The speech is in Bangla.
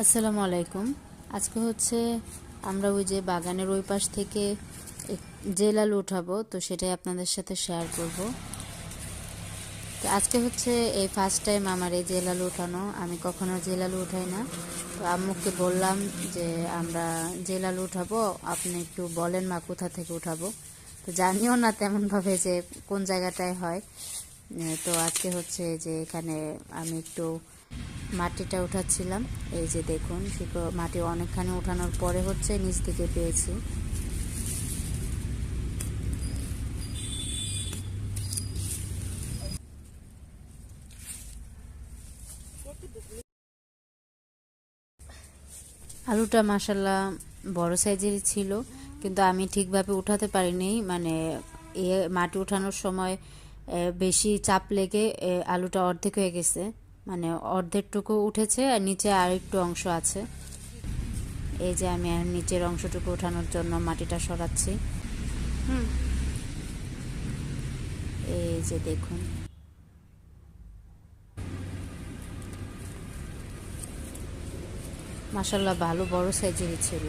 আসসালামু আলাইকুম। আজকে হচ্ছে আমরা ওই যে বাগানের ওই পাশ থেকে জেল আলু উঠাবো, তো সেটাই আপনাদের সাথে শেয়ার করব। তো আজকে হচ্ছে এই ফার্স্ট টাইম আমার এই জেল আলু উঠানো। আমি কখনো জেল আলু উঠাই না। তো আম্মুকে বললাম যে আমরা জেল আলু উঠাবো, আপনি একটু বলেন মা কোথা থেকে উঠাবো। তো জানিও না তেমনভাবে যে কোন জায়গাটায় হয়। তো আজকে হচ্ছে যে এখানে আমি একটু মাটিটা উঠাচ্ছিলাম। এই যে দেখুন, মাটি অনেকখানি উঠানোর পরে হচ্ছে নিচ থেকে পেয়েছি। আলুটা মাশাল্লাহ বড় সাইজেরই ছিল, কিন্তু আমি ঠিকভাবে উঠাতে পারিনি। মানে মাটি উঠানোর সময় বেশি চাপ লেগে আলুটা অর্ধেক হয়ে গেছে। মানে অর্ধেকটুকু উঠেছে আর নিচে আর একটু অংশ আছে। এই যে আমি আর নিচের অংশটুকু ওঠানোর জন্য মাটিটা সরাচ্ছি। এই যে দেখুন, মাশাল্লাহ ভালো বড় সাইজেরই ছিল।